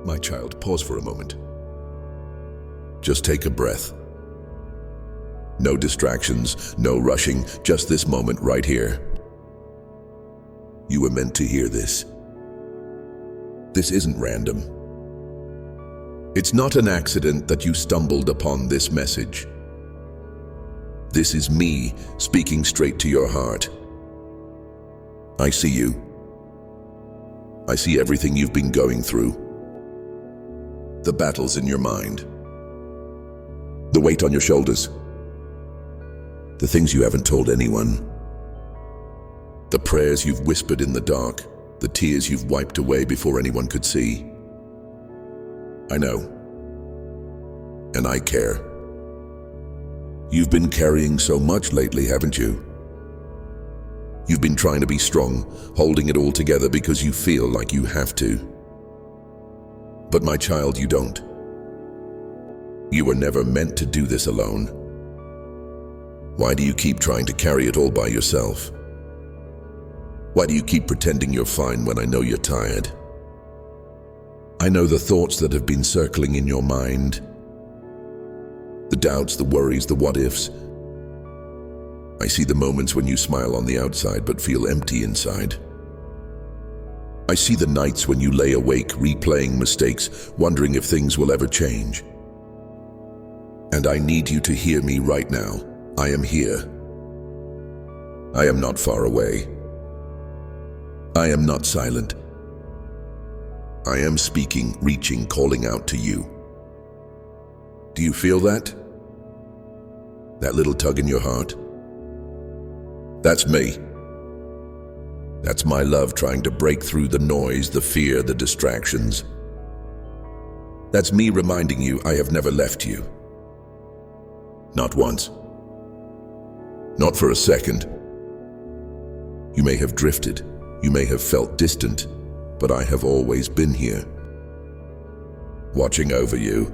My child, pause for a moment. Just take a breath. No distractions, no rushing, just this moment right here. You were meant to hear this. This isn't random. It's not an accident that you stumbled upon this message. This is me speaking straight to your heart. I see you. I see everything you've been going through. The battles in your mind. The weight on your shoulders. The things you haven't told anyone. The prayers you've whispered in the dark. The tears you've wiped away before anyone could see. I know. And I care. You've been carrying so much lately, haven't you? You've been trying to be strong, holding it all together because you feel like you have to. But my child, you don't. You were never meant to do this alone. Why do you keep trying to carry it all by yourself? Why do you keep pretending you're fine when I know you're tired? I know the thoughts that have been circling in your mind. The doubts, the worries, the what-ifs. I see the moments when you smile on the outside but feel empty inside. I see the nights when you lay awake replaying mistakes, wondering if things will ever change. And I need you to hear me right now. I am here. I am not far away. I am not silent. I am speaking, reaching, calling out to you. Do you feel that? That little tug in your heart? That's me. That's my love trying to break through the noise, the fear, the distractions. That's me reminding you I have never left you. Not once. Not for a second. You may have drifted. You may have felt distant, but I have always been here. Watching over you.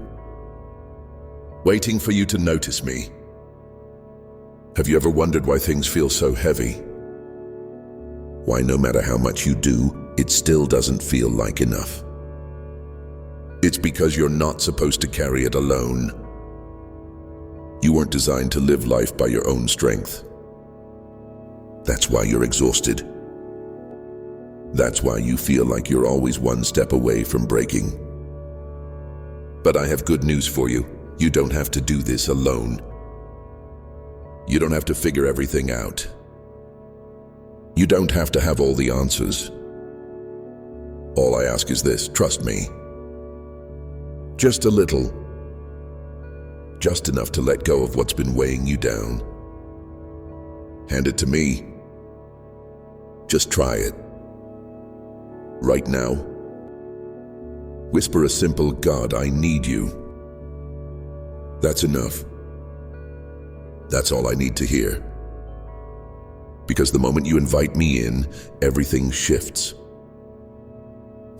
Waiting for you to notice me. Have you ever wondered why things feel so heavy? Why no matter how much you do, it still doesn't feel like enough? It's because you're not supposed to carry it alone. You weren't designed to live life by your own strength. That's why you're exhausted. That's why you feel like you're always one step away from breaking. But I have good news for you. You don't have to do this alone. You don't have to figure everything out. You don't have to have all the answers. All I ask is this, trust me. Just a little. Just enough to let go of what's been weighing you down. Hand it to me. Just try it. Right now. Whisper a simple, God, I need you. That's enough. That's all I need to hear. Because the moment you invite me in, everything shifts.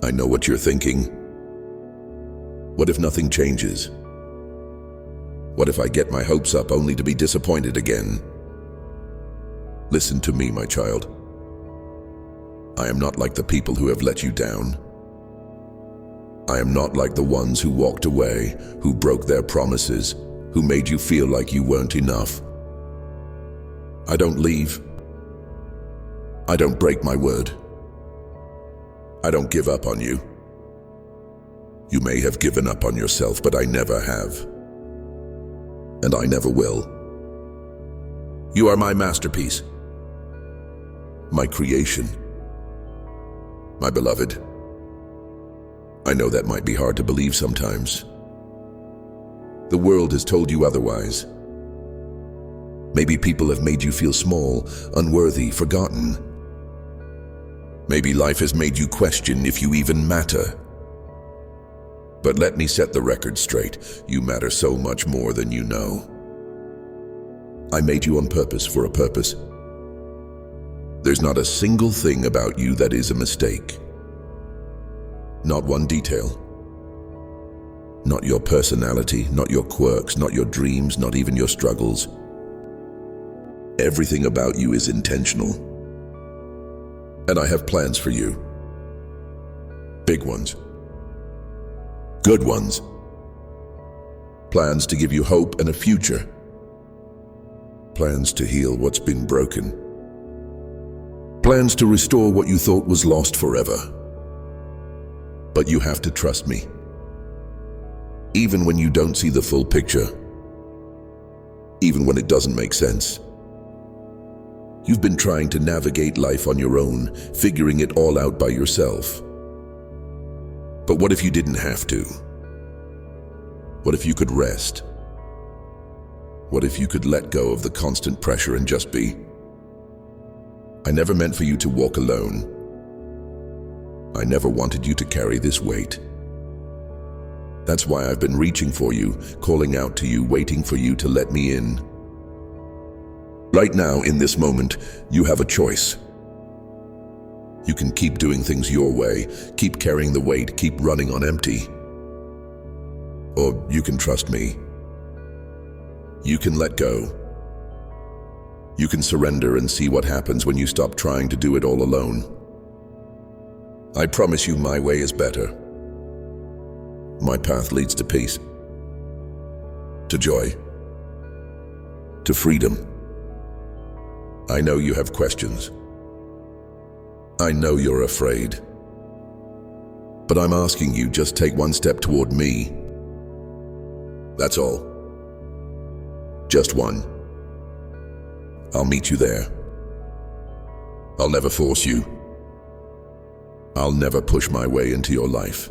I know what you're thinking. What if nothing changes? What if I get my hopes up only to be disappointed again? Listen to me, my child. I am not like the people who have let you down. I am not like the ones who walked away, who broke their promises, who made you feel like you weren't enough. I don't leave. I don't break my word. I don't give up on you. You may have given up on yourself, but I never have. And I never will. You are my masterpiece. My creation. My beloved. I know that might be hard to believe sometimes. The world has told you otherwise. Maybe people have made you feel small, unworthy, forgotten. Maybe life has made you question if you even matter. But let me set the record straight. You matter so much more than you know. I made you on purpose for a purpose. There's not a single thing about you that is a mistake. Not one detail. Not your personality, not your quirks, not your dreams, not even your struggles. Everything about you is intentional. And I have plans for you. Big ones. Good ones. Plans to give you hope and a future. Plans to heal what's been broken. Plans to restore what you thought was lost forever. But you have to trust me. Even when you don't see the full picture. Even when it doesn't make sense. You've been trying to navigate life on your own, figuring it all out by yourself. But what if you didn't have to? What if you could rest? What if you could let go of the constant pressure and just be? I never meant for you to walk alone. I never wanted you to carry this weight. That's why I've been reaching for you, calling out to you, waiting for you to let me in. Right now, in this moment, you have a choice. You can keep doing things your way, keep carrying the weight, keep running on empty. Or you can trust me. You can let go. You can surrender and see what happens when you stop trying to do it all alone. I promise you my way is better. My path leads to peace, to joy, to freedom. I know you have questions. I know you're afraid. But I'm asking you, just take one step toward me. That's all. Just one. I'll meet you there. I'll never force you. I'll never push my way into your life.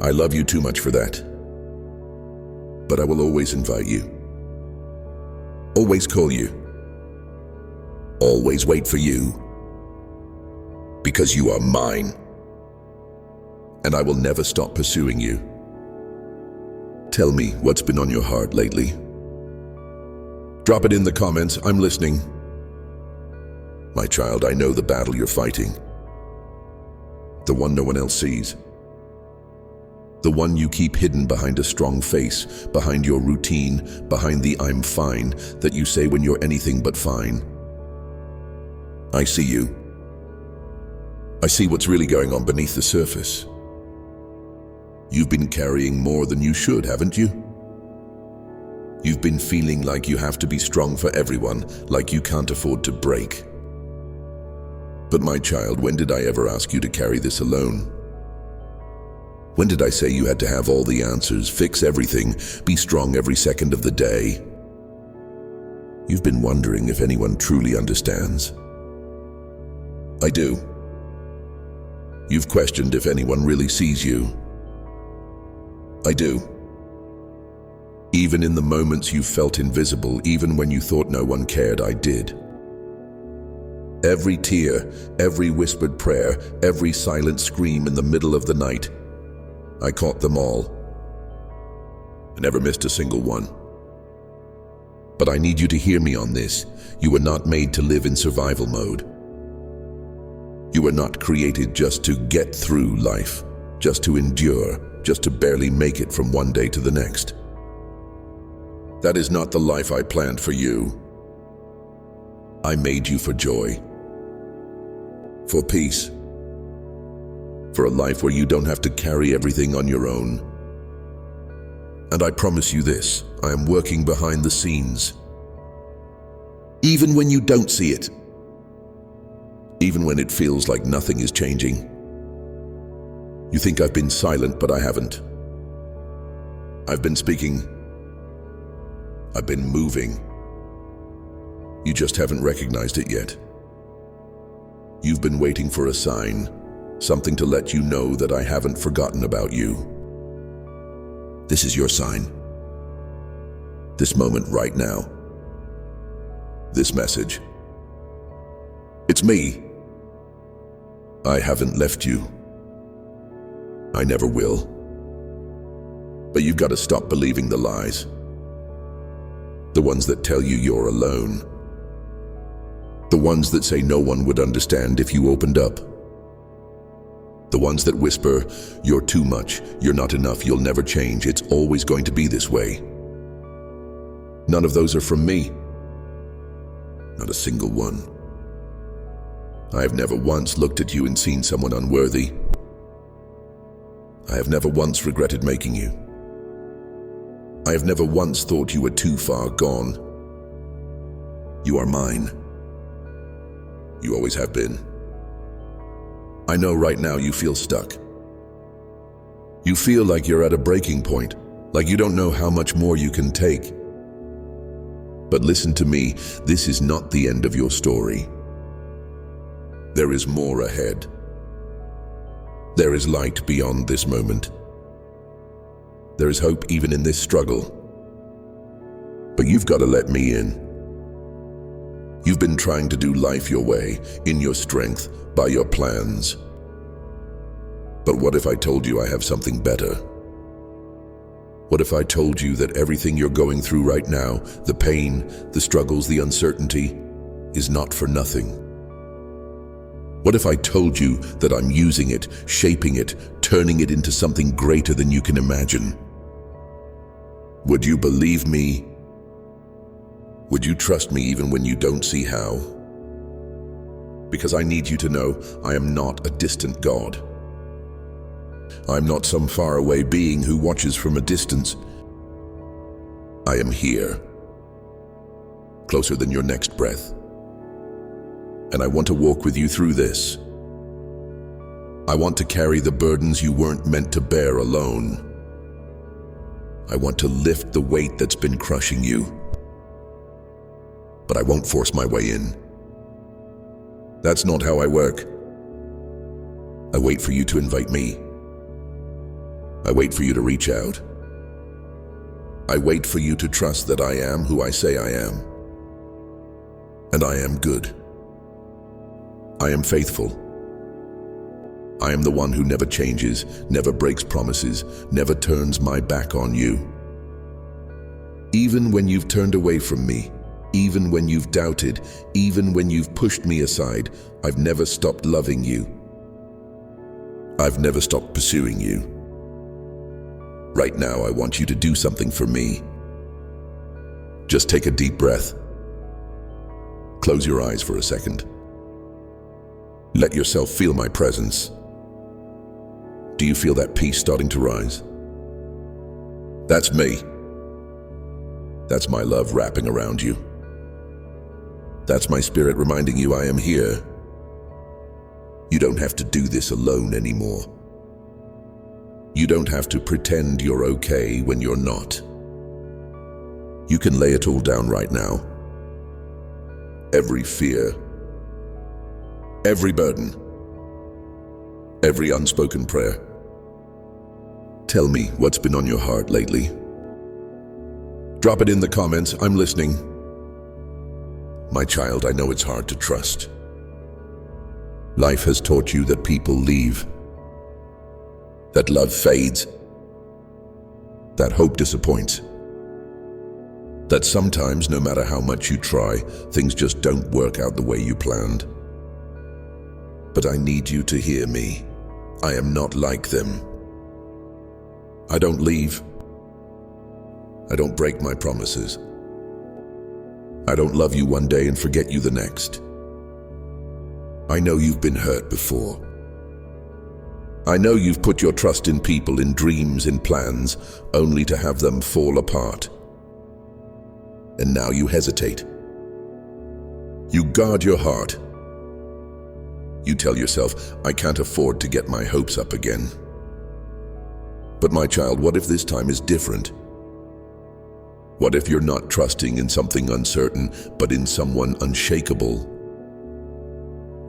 I love you too much for that. But I will always invite you. Always call you. Always wait for you. Because you are mine. And I will never stop pursuing you. Tell me what's been on your heart lately. Drop it in the comments. I'm listening. My child, I know the battle you're fighting. The one no one else sees. The one you keep hidden behind a strong face, behind your routine, behind the I'm fine that you say when you're anything but fine. I see you. I see what's really going on beneath the surface. You've been carrying more than you should, haven't you? You've been feeling like you have to be strong for everyone, like you can't afford to break. But my child, when did I ever ask you to carry this alone? When did I say you had to have all the answers, fix everything, be strong every second of the day? You've been wondering if anyone truly understands. I do. You've questioned if anyone really sees you. I do. Even in the moments you felt invisible, even when you thought no one cared, I did. Every tear, every whispered prayer, every silent scream in the middle of the night, I caught them all. I never missed a single one. But I need you to hear me on this. You were not made to live in survival mode. You were not created just to get through life, just to endure, just to barely make it from one day to the next. That is not the life I planned for you. I made you for joy, for peace, for a life where you don't have to carry everything on your own. And I promise you this, I am working behind the scenes. Even when you don't see it. Even when it feels like nothing is changing. You think I've been silent, but I haven't. I've been speaking. I've been moving. You just haven't recognized it yet. You've been waiting for a sign, something to let you know that I haven't forgotten about you. This is your sign. This moment right now. This message. It's me. I haven't left you. I never will. But you've got to stop believing the lies. The ones that tell you you're alone. The ones that say no one would understand if you opened up. The ones that whisper, you're too much, you're not enough, you'll never change, it's always going to be this way. None of those are from me. Not a single one. I've never once looked at you and seen someone unworthy. I have never once regretted making you. I have never once thought you were too far gone. You are mine. You always have been. I know right now you feel stuck. You feel like you're at a breaking point, like you don't know how much more you can take. But listen to me, this is not the end of your story. There is more ahead. There is light beyond this moment. There is hope even in this struggle. But you've got to let me in. You've been trying to do life your way, in your strength, by your plans. But what if I told you I have something better? What if I told you that everything you're going through right now, the pain, the struggles, the uncertainty, is not for nothing? What if I told you that I'm using it, shaping it, turning it into something greater than you can imagine? Would you believe me? Would you trust me even when you don't see how? Because I need you to know I am not a distant God. I'm not some faraway being who watches from a distance. I am here, closer than your next breath. And I want to walk with you through this. I want to carry the burdens you weren't meant to bear alone. I want to lift the weight that's been crushing you. But I won't force my way in. That's not how I work. I wait for you to invite me. I wait for you to reach out. I wait for you to trust that I am who I say I am. And I am good. I am faithful. I am the one who never changes, never breaks promises, never turns my back on you. Even when you've turned away from me, even when you've doubted, even when you've pushed me aside, I've never stopped loving you. I've never stopped pursuing you. Right now, I want you to do something for me. Just take a deep breath. Close your eyes for a second. Let yourself feel my presence. Do you feel that peace starting to rise? That's me. That's my love wrapping around you. That's my spirit reminding you I am here. You don't have to do this alone anymore. You don't have to pretend you're okay when you're not. You can lay it all down right now. Every fear, every burden, every unspoken prayer. Tell me what's been on your heart lately. Drop it in the comments, I'm listening. My child, I know it's hard to trust. Life has taught you that people leave, that love fades, that hope disappoints, that sometimes, no matter how much you try, things just don't work out the way you planned. But I need you to hear me. I am not like them. I don't leave. I don't break my promises. I don't love you one day and forget you the next. I know you've been hurt before. I know you've put your trust in people, in dreams, in plans, only to have them fall apart. And now you hesitate. You guard your heart. You tell yourself, I can't afford to get my hopes up again. But my child, what if this time is different? What if you're not trusting in something uncertain, but in someone unshakable?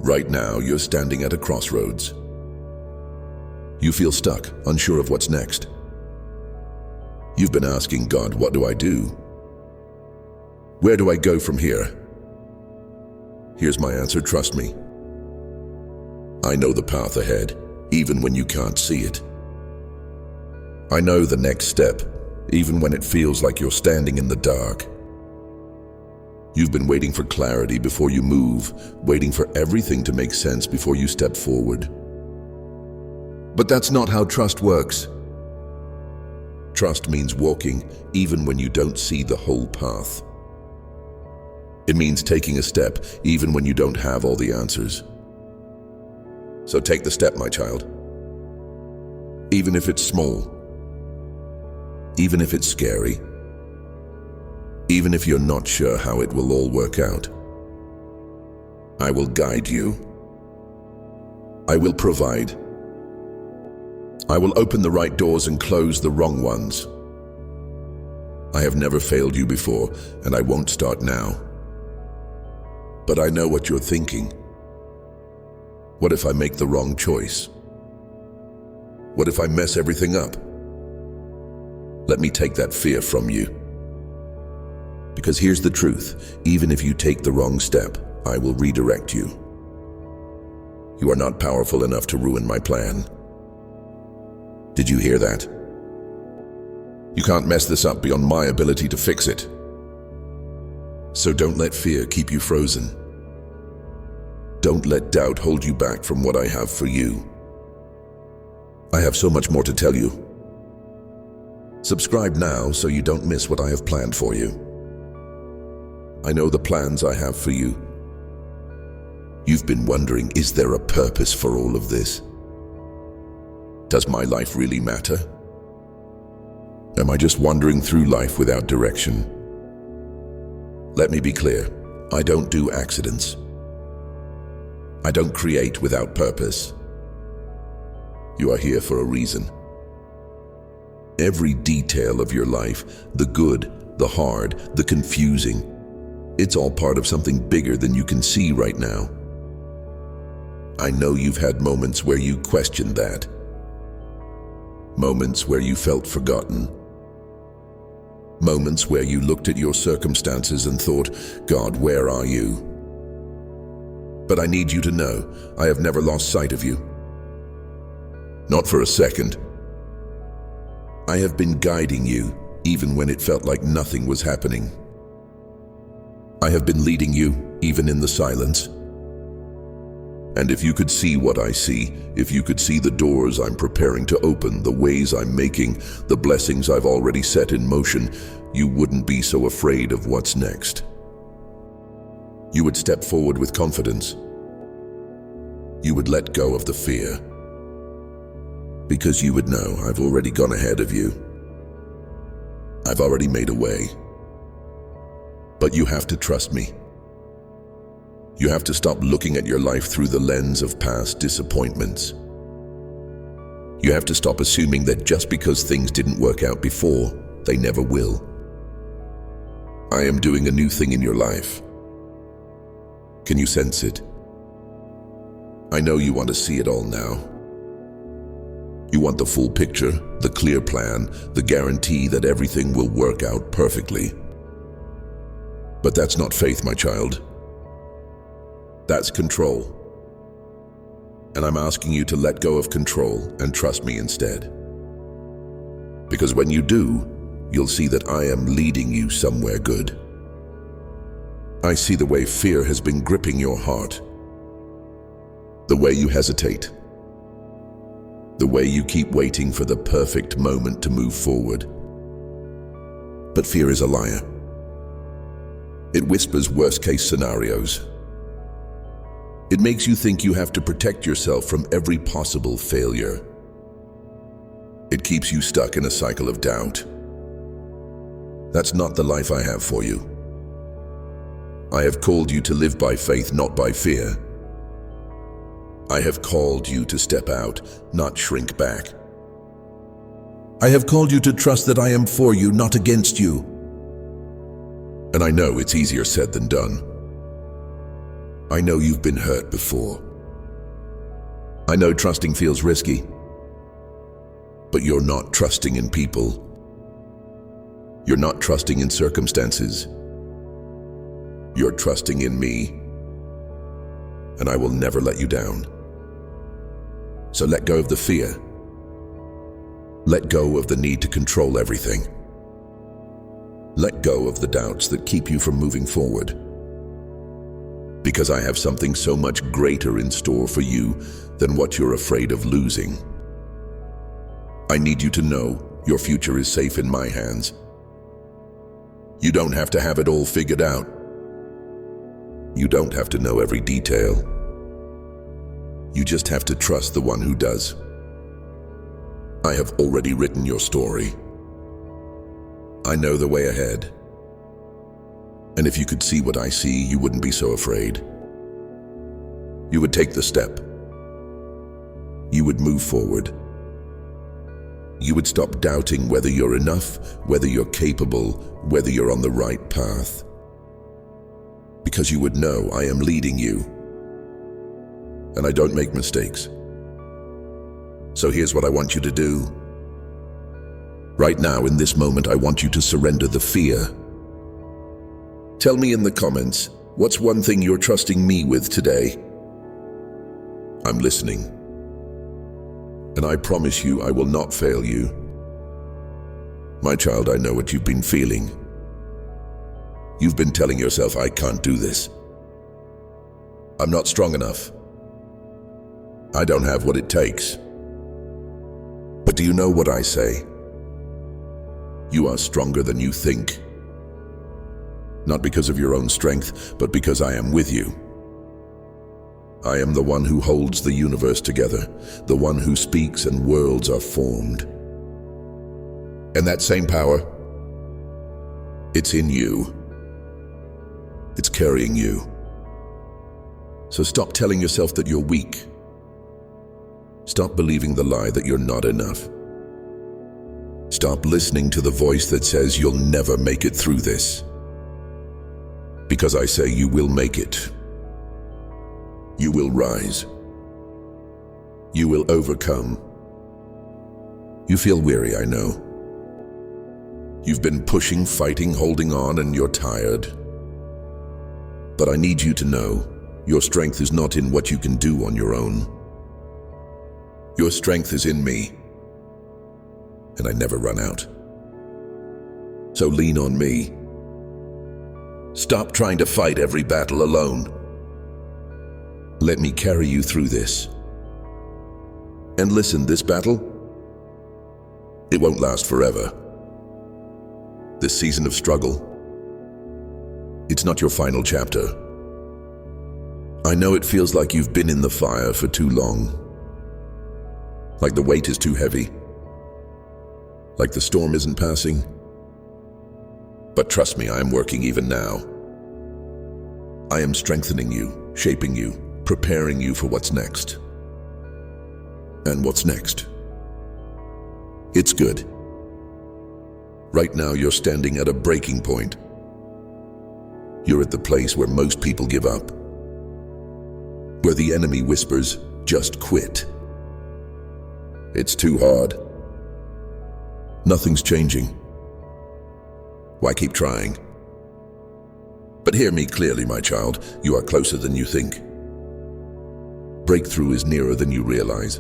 Right now, you're standing at a crossroads. You feel stuck, unsure of what's next. You've been asking God, what do I do? Where do I go from here? Here's my answer, trust me. I know the path ahead, even when you can't see it. I know the next step, even when it feels like you're standing in the dark. You've been waiting for clarity before you move, waiting for everything to make sense before you step forward. But that's not how trust works. Trust means walking even when you don't see the whole path. It means taking a step even when you don't have all the answers. So take the step, my child. even if it's small, even if it's scary, even if you're not sure how it will all work out. I will guide you. I will provide. I will open the right doors and close the wrong ones. I have never failed you before, and I won't start now. But I know what you're thinking. What if I make the wrong choice? What if I mess everything up? Let me take that fear from you. Because here's the truth, even if you take the wrong step, I will redirect you. You are not powerful enough to ruin my plan. Did you hear that? You can't mess this up beyond my ability to fix it. So don't let fear keep you frozen. Don't let doubt hold you back from what I have for you. I have so much more to tell you. Subscribe now so you don't miss what I have planned for you. I know the plans I have for you. You've been wondering, is there a purpose for all of this? Does my life really matter? Am I just wandering through life without direction? Let me be clear, I don't do accidents. I don't create without purpose. You are here for a reason. Every detail of your life, the good, the hard, the confusing, it's all part of something bigger than you can see right now. I know you've had moments where you questioned that. Moments where you felt forgotten. Moments where you looked at your circumstances and thought, God, where are you? But I need you to know, I have never lost sight of you. Not for a second. I have been guiding you, even when it felt like nothing was happening. I have been leading you, even in the silence. And if you could see what I see, if you could see the doors I'm preparing to open, the ways I'm making, the blessings I've already set in motion, you wouldn't be so afraid of what's next. You would step forward with confidence. You would let go of the fear. Because you would know I've already gone ahead of you. I've already made a way. But you have to trust me. You have to stop looking at your life through the lens of past disappointments. You have to stop assuming that just because things didn't work out before, they never will. I am doing a new thing in your life. Can you sense it? I know you want to see it all now. You want the full picture, the clear plan, the guarantee that everything will work out perfectly. But that's not faith, my child. That's control. And I'm asking you to let go of control and trust me instead. Because when you do, you'll see that I am leading you somewhere good. I see the way fear has been gripping your heart. The way you hesitate. The way you keep waiting for the perfect moment to move forward. But fear is a liar. It whispers worst-case scenarios. It makes you think you have to protect yourself from every possible failure. It keeps you stuck in a cycle of doubt. That's not the life I have for you. I have called you to live by faith, not by fear. I have called you to step out, not shrink back. I have called you to trust that I am for you, not against you. And I know it's easier said than done. I know you've been hurt before. I know trusting feels risky. But you're not trusting in people. You're not trusting in circumstances. You're trusting in me. And I will never let you down. So let go of the fear. Let go of the need to control everything. Let go of the doubts that keep you from moving forward. Because I have something so much greater in store for you than what you're afraid of losing. I need you to know your future is safe in my hands. You don't have to have it all figured out. You don't have to know every detail. You just have to trust the one who does. I have already written your story. I know the way ahead. And if you could see what I see, you wouldn't be so afraid. You would take the step. You would move forward. You would stop doubting whether you're enough, whether you're capable, whether you're on the right path. Because you would know I am leading you. And I don't make mistakes. So here's what I want you to do. Right now, in this moment, I want you to surrender the fear. Tell me in the comments, what's one thing you're trusting me with today? I'm listening. And I promise you, I will not fail you. My child, I know what you've been feeling. You've been telling yourself, I can't do this. I'm not strong enough. I don't have what it takes. But do you know what I say? You are stronger than you think. Not because of your own strength, but because I am with you. I am the one who holds the universe together, the one who speaks and worlds are formed. And that same power, it's in you. It's carrying you. So stop telling yourself that you're weak. Stop believing the lie that you're not enough. Stop listening to the voice that says you'll never make it through this. Because I say you will make it. You will rise. You will overcome. You feel weary, I know. You've been pushing, fighting, holding on, and you're tired. But I need you to know, your strength is not in what you can do on your own. Your strength is in me, and I never run out. So lean on me. Stop trying to fight every battle alone. Let me carry you through this. And listen, this battle, it won't last forever. This season of struggle, it's not your final chapter. I know it feels like you've been in the fire for too long. Like the weight is too heavy. Like the storm isn't passing. But trust me, I am working even now. I am strengthening you, shaping you, preparing you for what's next. And what's next? It's good. Right now, you're standing at a breaking point. You're at the place where most people give up. Where the enemy whispers, just quit. It's too hard. Nothing's changing. Why keep trying? But hear me clearly, my child. You are closer than you think. Breakthrough is nearer than you realize.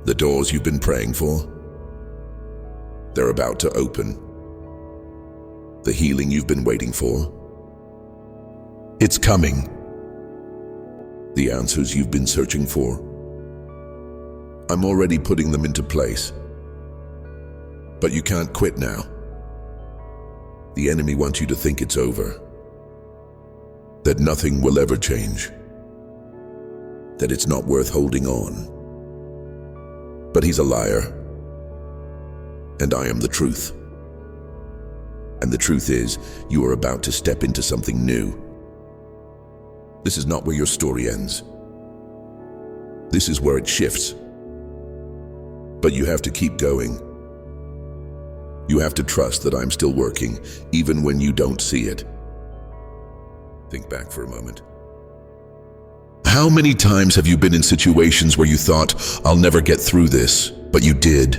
The doors you've been praying for, they're about to open. The healing you've been waiting for, it's coming. The answers you've been searching for, I'm already putting them into place. But you can't quit now. The enemy wants you to think it's over. That nothing will ever change. That it's not worth holding on. But he's a liar. And I am the truth. And the truth is, you are about to step into something new. This is not where your story ends. This is where it shifts. But you have to keep going. You have to trust that I'm still working, even when you don't see it. Think back for a moment. How many times have you been in situations where you thought, I'll never get through this, but you did?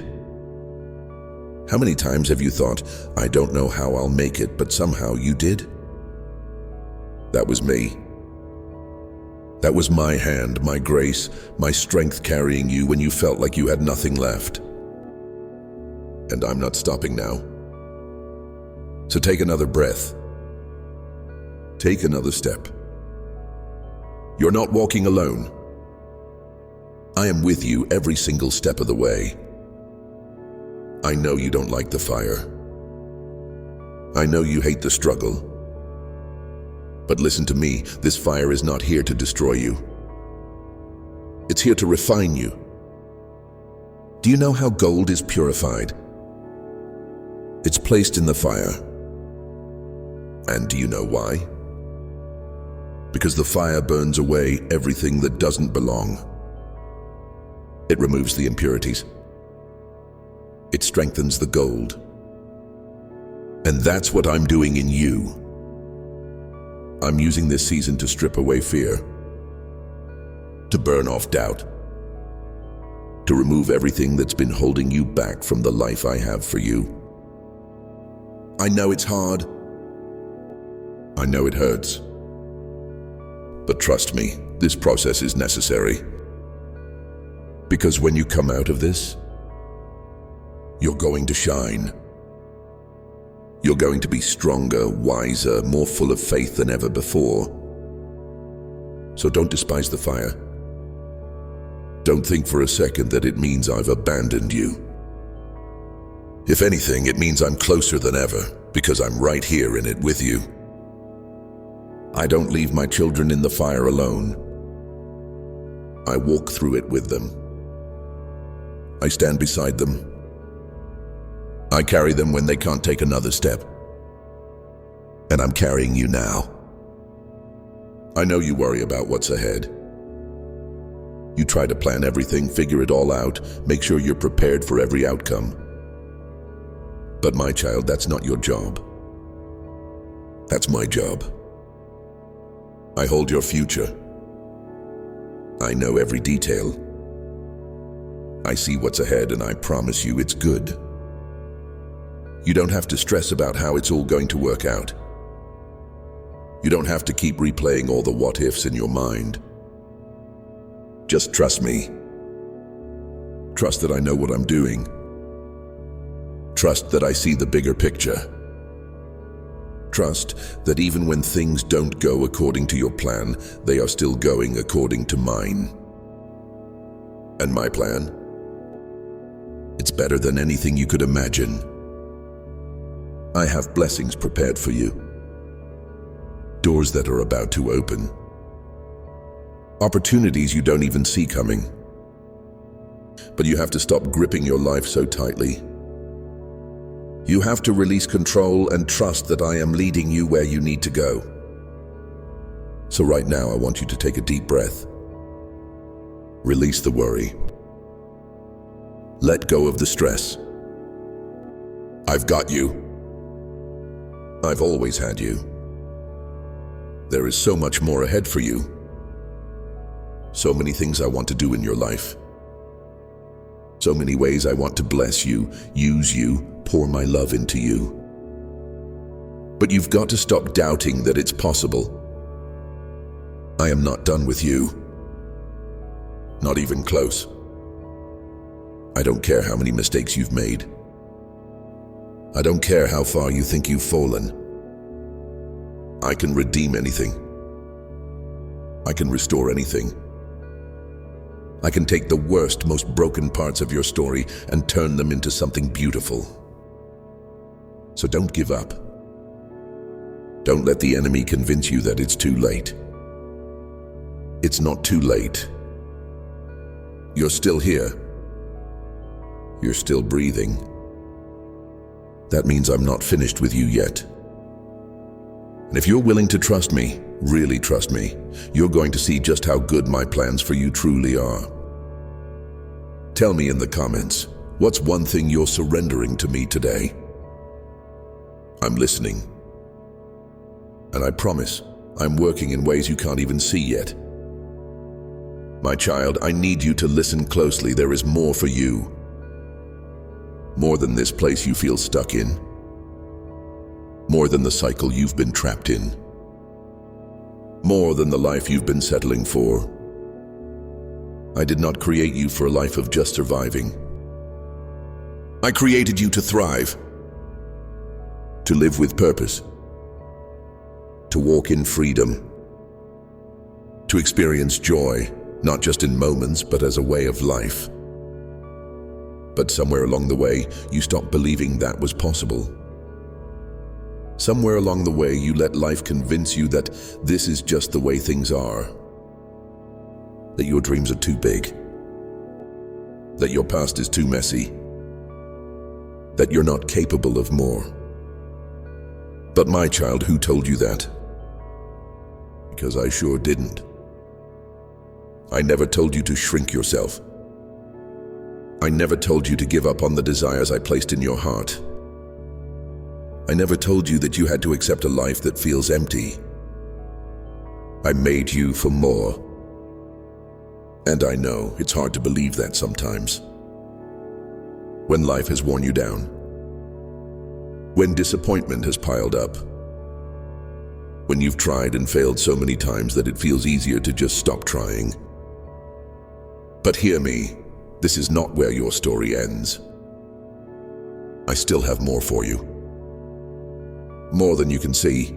How many times have you thought, I don't know how I'll make it, but somehow you did? That was me. That was my hand, my grace, my strength carrying you when you felt like you had nothing left. And I'm not stopping now. So take another breath. Take another step. You're not walking alone. I am with you every single step of the way. I know you don't like the fire. I know you hate the struggle. But listen to me, this fire is not here to destroy you. It's here to refine you. Do you know how gold is purified? It's placed in the fire. And do you know why? Because the fire burns away everything that doesn't belong. It removes the impurities. It strengthens the gold. And that's what I'm doing in you. I'm using this season to strip away fear, to burn off doubt, to remove everything that's been holding you back from the life I have for you. I know it's hard. I know it hurts. But trust me, this process is necessary. Because when you come out of this, you're going to shine. You're going to be stronger, wiser, more full of faith than ever before. So don't despise the fire. Don't think for a second that it means I've abandoned you. If anything, it means I'm closer than ever, because I'm right here in it with you. I don't leave my children in the fire alone. I walk through it with them. I stand beside them. I carry them when they can't take another step. And I'm carrying you now. I know you worry about what's ahead. You try to plan everything, figure it all out, make sure you're prepared for every outcome. But my child, that's not your job. That's my job. I hold your future. I know every detail. I see what's ahead, and I promise you it's good. You don't have to stress about how it's all going to work out. You don't have to keep replaying all the what-ifs in your mind. Just trust me. Trust that I know what I'm doing. Trust that I see the bigger picture. Trust that even when things don't go according to your plan, they are still going according to mine. And my plan? It's better than anything you could imagine. I have blessings prepared for you. Doors that are about to open. Opportunities you don't even see coming. But you have to stop gripping your life so tightly. You have to release control and trust that I am leading you where you need to go. So right now, I want you to take a deep breath. Release the worry. Let go of the stress. I've got you. I've always had you. There is so much more ahead for you. So many things I want to do in your life. So many ways I want to bless you, use you, pour my love into you. But you've got to stop doubting that it's possible. I am not done with you. Not even close. I don't care how many mistakes you've made. I don't care how far you think you've fallen. I can redeem anything. I can restore anything. I can take the worst, most broken parts of your story and turn them into something beautiful. So don't give up. Don't let the enemy convince you that it's too late. It's not too late. You're still here. You're still breathing. That means I'm not finished with you yet. And if you're willing to trust me, really trust me, you're going to see just how good my plans for you truly are. Tell me in the comments, what's one thing you're surrendering to me today? I'm listening. And I promise, I'm working in ways you can't even see yet. My child, I need you to listen closely. There is more for you. More than this place you feel stuck in. More than the cycle you've been trapped in. More than the life you've been settling for. I did not create you for a life of just surviving. I created you to thrive. To live with purpose. To walk in freedom. To experience joy, not just in moments, but as a way of life. But somewhere along the way, you stopped believing that was possible. Somewhere along the way, you let life convince you that this is just the way things are. That your dreams are too big. that your past is too messy, that you're not capable of more. But my child, who told you that? Because I sure didn't. I never told you to shrink yourself. I never told you to give up on the desires I placed in your heart. I never told you that you had to accept a life that feels empty. I made you for more. And I know it's hard to believe that sometimes. When life has worn you down, when disappointment has piled up, when you've tried and failed so many times that it feels easier to just stop trying. But hear me, this is not where your story ends. I still have more for you. More than you can see.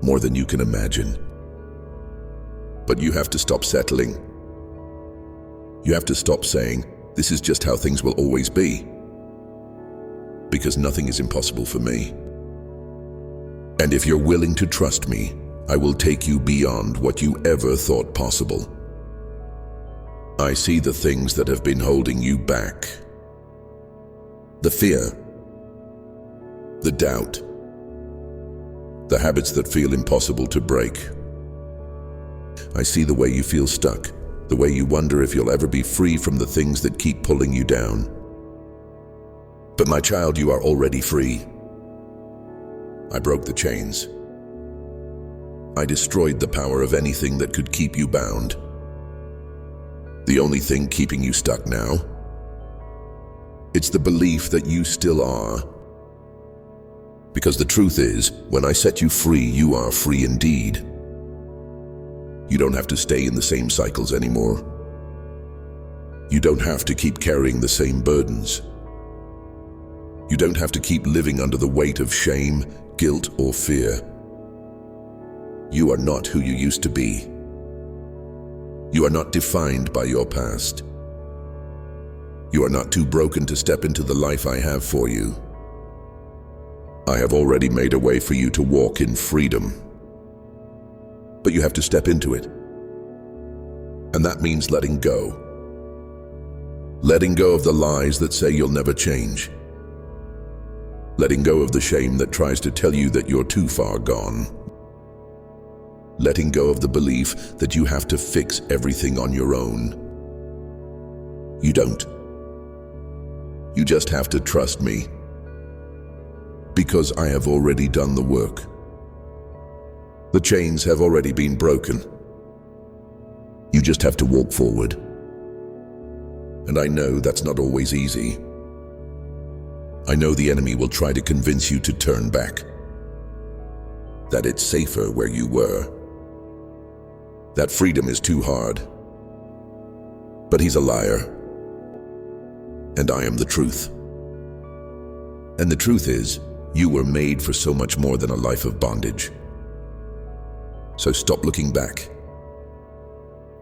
More than you can imagine. But you have to stop settling. You have to stop saying, this is just how things will always be. Because nothing is impossible for me. And if you're willing to trust me, I will take you beyond what you ever thought possible. I see the things that have been holding you back. The fear, the doubt, the habits that feel impossible to break. I see the way you feel stuck, the way you wonder if you'll ever be free from the things that keep pulling you down. But my child, you are already free. I broke the chains. I destroyed the power of anything that could keep you bound. The only thing keeping you stuck now, it's the belief that you still are. Because the truth is, when I set you free, you are free indeed. You don't have to stay in the same cycles anymore. You don't have to keep carrying the same burdens. You don't have to keep living under the weight of shame, guilt, or fear. You are not who you used to be. You are not defined by your past. You are not too broken to step into the life I have for you. I have already made a way for you to walk in freedom. But you have to step into it. And that means letting go. Letting go of the lies that say you'll never change. Letting go of the shame that tries to tell you that you're too far gone. Letting go of the belief that you have to fix everything on your own. You don't. You just have to trust me. Because I have already done the work. The chains have already been broken. You just have to walk forward. And I know that's not always easy. I know the enemy will try to convince you to turn back. That it's safer where you were. That freedom is too hard. But he's a liar. And I am the truth. And the truth is, you were made for so much more than a life of bondage. So stop looking back.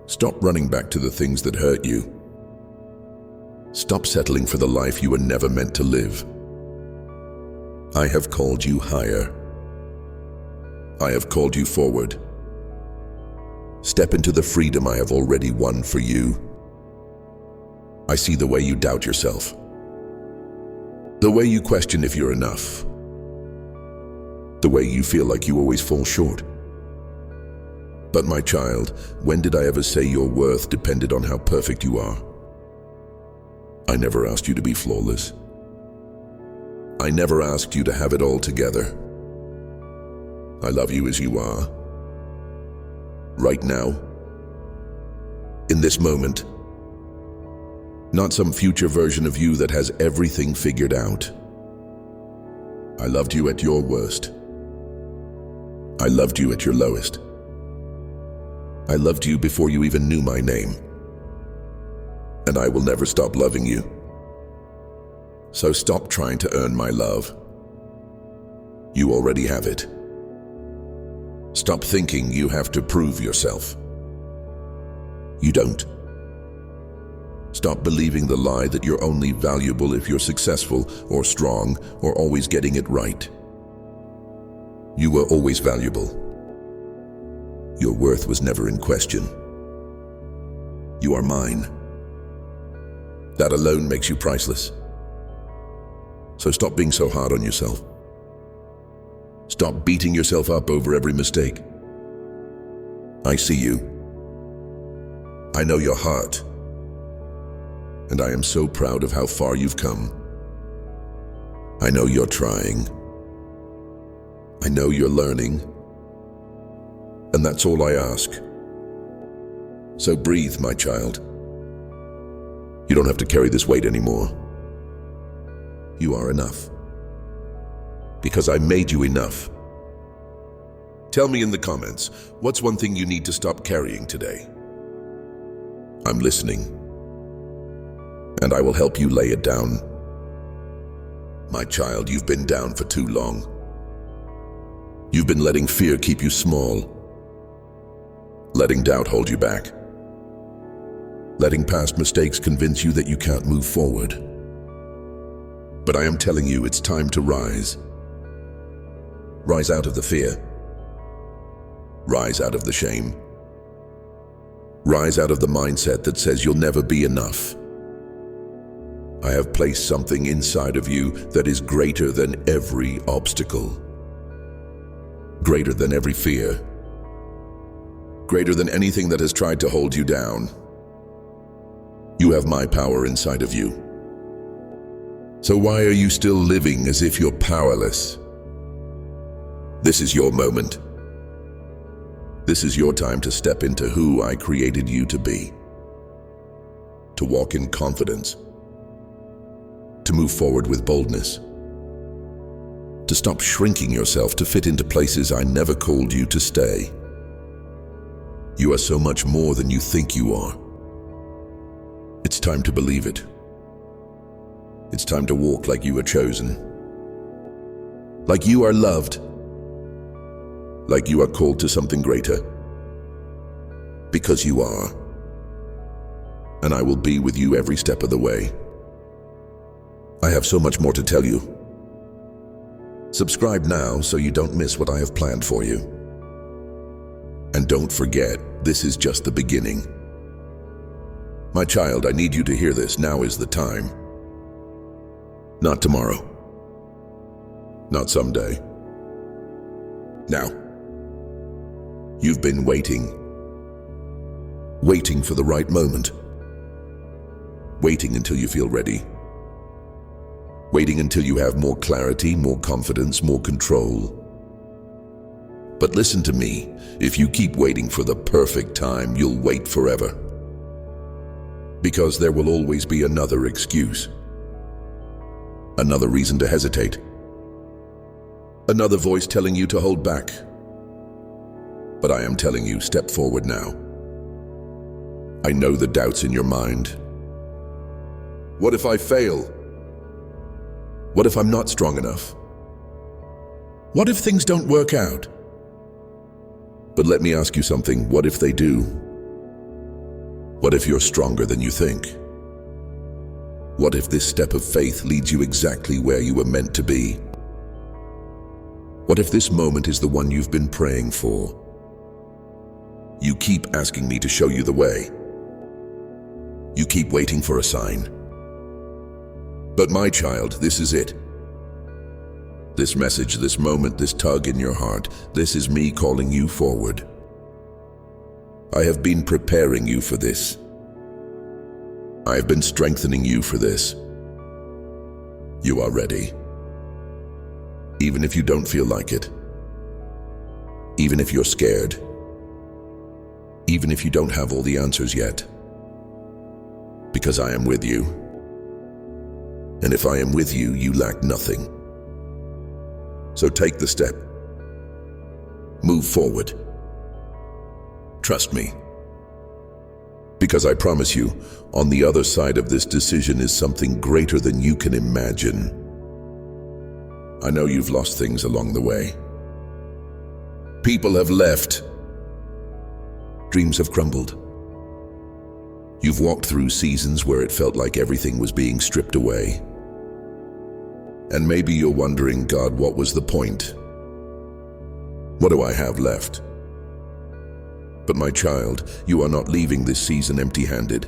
Stop running back to the things that hurt you. Stop settling for the life you were never meant to live. I have called you higher. I have called you forward. Step into the freedom I have already won for you. I see the way you doubt yourself. The way you question if you're enough. The way you feel like you always fall short. But my child, when did I ever say your worth depended on how perfect you are? I never asked you to be flawless. I never asked you to have it all together. I love you as you are. Right now. In this moment. Not some future version of you that has everything figured out. I loved you at your worst. I loved you at your lowest. I loved you before you even knew my name. And I will never stop loving you. So stop trying to earn my love. You already have it. Stop thinking you have to prove yourself. You don't. Stop believing the lie that you're only valuable if you're successful or strong or always getting it right. You were always valuable. Your worth was never in question. You are mine. That alone makes you priceless. So stop being so hard on yourself. Stop beating yourself up over every mistake. I see you. I know your heart. And I am so proud of how far you've come. I know you're trying. I know you're learning. And that's all I ask. So breathe, my child. You don't have to carry this weight anymore. You are enough. Because I made you enough. Tell me in the comments, what's one thing you need to stop carrying today? I'm listening. And I will help you lay it down. My child, you've been down for too long. You've been letting fear keep you small. Letting doubt hold you back. Letting past mistakes convince you that you can't move forward. But I am telling you, it's time to rise. Rise out of the fear. Rise out of the shame. Rise out of the mindset that says you'll never be enough. I have placed something inside of you that is greater than every obstacle. Greater than every fear. Greater than anything that has tried to hold you down. You have my power inside of you. So why are you still living as if you're powerless? This is your moment. This is your time to step into who I created you to be. To walk in confidence. To move forward with boldness. To stop shrinking yourself to fit into places I never called you to stay. You are so much more than you think you are. It's time to believe it. It's time to walk like you are chosen. Like you are loved. Like you are called to something greater. Because you are. And I will be with you every step of the way. I have so much more to tell you. Subscribe now so you don't miss what I have planned for you. And don't forget, this is just the beginning. My child, I need you to hear this. Now is the time. Not tomorrow. Not someday. Now. You've been waiting. Waiting for the right moment. Waiting until you feel ready. Waiting until you have more clarity, more confidence, more control. But listen to me, if you keep waiting for the perfect time, you'll wait forever. Because there will always be another excuse. Another reason to hesitate. Another voice telling you to hold back. But I am telling you, step forward now. I know the doubts in your mind. What if I fail? What if I'm not strong enough? What if things don't work out? But let me ask you something, what if they do? What if you're stronger than you think? What if this step of faith leads you exactly where you were meant to be? What if this moment is the one you've been praying for? You keep asking me to show you the way. You keep waiting for a sign. But my child, this is it. This message, this moment, this tug in your heart, this is me calling you forward. I have been preparing you for this. I have been strengthening you for this. You are ready. Even if you don't feel like it. Even if you're scared. Even if you don't have all the answers yet. Because I am with you. And if I am with you, you lack nothing. So take the step. Move forward. Trust me. Because I promise you, on the other side of this decision is something greater than you can imagine. I know you've lost things along the way. People have left. Dreams have crumbled. You've walked through seasons where it felt like everything was being stripped away. And maybe you're wondering, God, what was the point? What do I have left? But my child, you are not leaving this season empty-handed.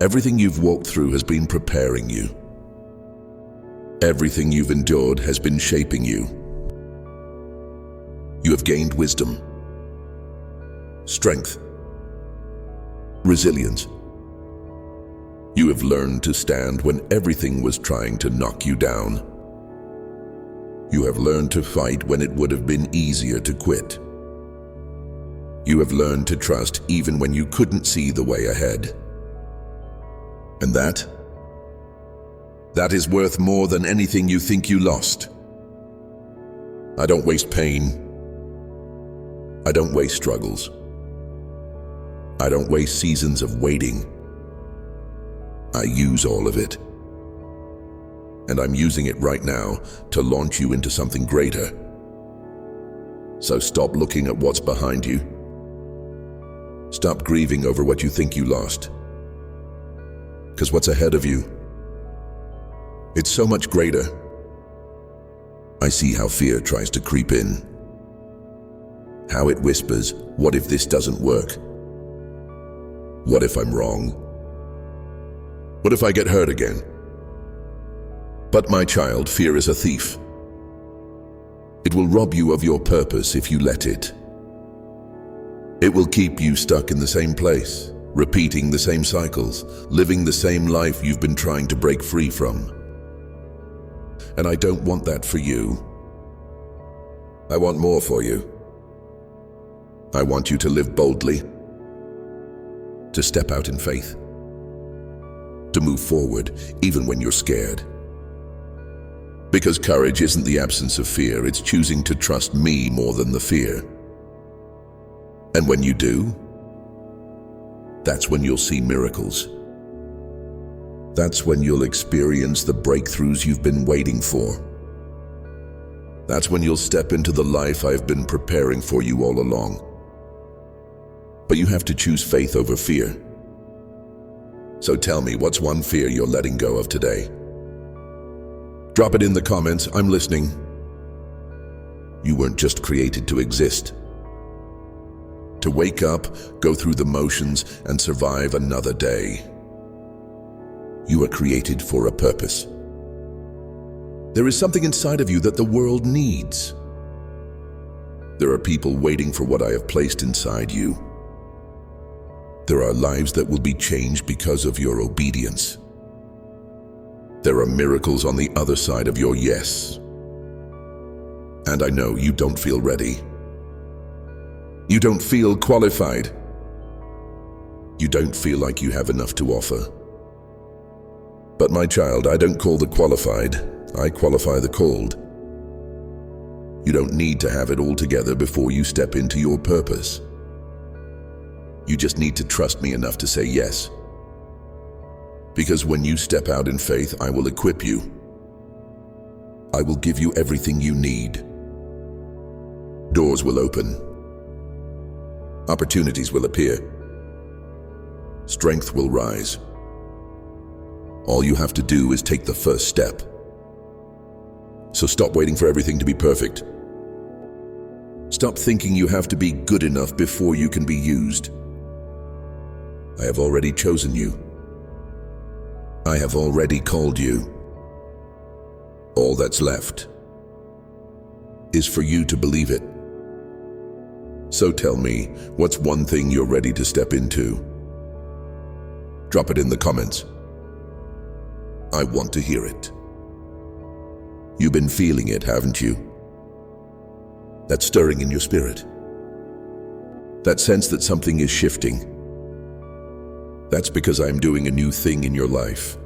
Everything you've walked through has been preparing you. Everything you've endured has been shaping you. You have gained wisdom, strength, resilience. You have learned to stand when everything was trying to knock you down. You have learned to fight when it would have been easier to quit. You have learned to trust even when you couldn't see the way ahead. And that is worth more than anything you think you lost. I don't waste pain. I don't waste struggles. I don't waste seasons of waiting. I use all of it. And I'm using it right now to launch you into something greater. So stop looking at what's behind you. Stop grieving over what you think you lost. Because what's ahead of you, it's so much greater. I see how fear tries to creep in. How it whispers, what if this doesn't work? What if I'm wrong? What if I get hurt again? But my child, fear is a thief. It will rob you of your purpose if you let it. It will keep you stuck in the same place, repeating the same cycles, living the same life you've been trying to break free from. And I don't want that for you. I want more for you. I want you to live boldly, to step out in faith, to move forward even when you're scared. Because courage isn't the absence of fear, it's choosing to trust me more than the fear. And when you do, that's when you'll see miracles. That's when you'll experience the breakthroughs you've been waiting for. That's when you'll step into the life I've been preparing for you all along. But you have to choose faith over fear. So tell me, what's one fear you're letting go of today? Drop it in the comments. I'm listening. You weren't just created to exist, to wake up, go through the motions, and survive another day. You were created for a purpose. There is something inside of you that the world needs. There are people waiting for what I have placed inside you. There are lives that will be changed because of your obedience. There are miracles on the other side of your yes. And I know you don't feel ready. You don't feel qualified. You don't feel like you have enough to offer. But my child, I don't call the qualified, I qualify the called. You don't need to have it all together before you step into your purpose. You just need to trust me enough to say yes. Because when you step out in faith, I will equip you. I will give you everything you need. Doors will open. Opportunities will appear. Strength will rise. All you have to do is take the first step. So stop waiting for everything to be perfect. Stop thinking you have to be good enough before you can be used. I have already chosen you. I have already called you. All that's left is for you to believe it. So tell me, what's one thing you're ready to step into? Drop it in the comments. I want to hear it. You've been feeling it, haven't you? That stirring in your spirit. That sense that something is shifting. That's because I'm doing a new thing in your life.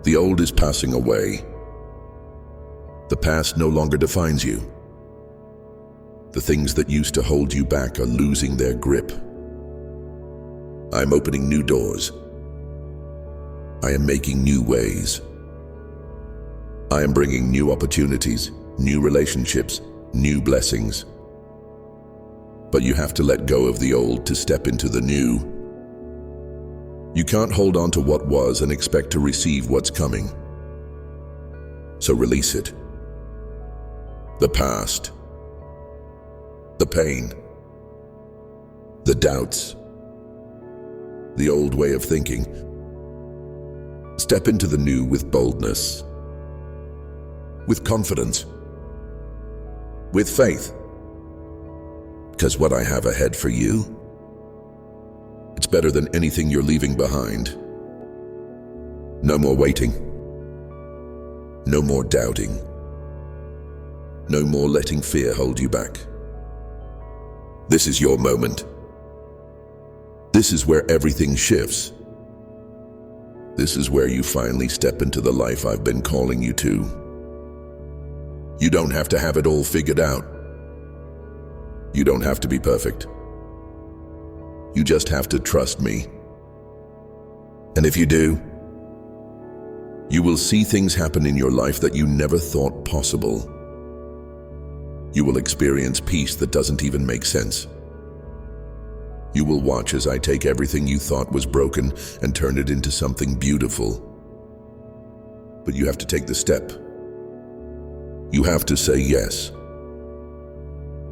The old is passing away. The past no longer defines you. The things that used to hold you back are losing their grip. I'm opening new doors. I am making new ways. I am bringing new opportunities, new relationships, new blessings. But you have to let go of the old to step into the new. You can't hold on to what was and expect to receive what's coming. So release it. The past, the pain, the doubts, the old way of thinking. Step into the new with boldness, with confidence, with faith. Because what I have ahead for you, it's better than anything you're leaving behind. No more waiting. No more doubting. No more letting fear hold you back. This is your moment. This is where everything shifts. This is where you finally step into the life I've been calling you to. You don't have to have it all figured out. You don't have to be perfect. You just have to trust me. And if you do, you will see things happen in your life that you never thought possible. You will experience peace that doesn't even make sense. You will watch as I take everything you thought was broken and turn it into something beautiful. But you have to take the step. You have to say yes.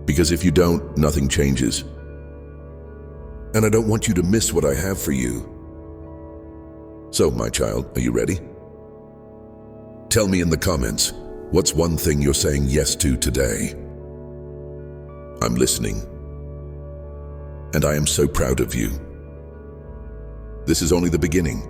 Because if you don't, nothing changes. And I don't want you to miss what I have for you. So, my child, are you ready? Tell me in the comments, what's one thing you're saying yes to today? I'm listening. And I am so proud of you. This is only the beginning.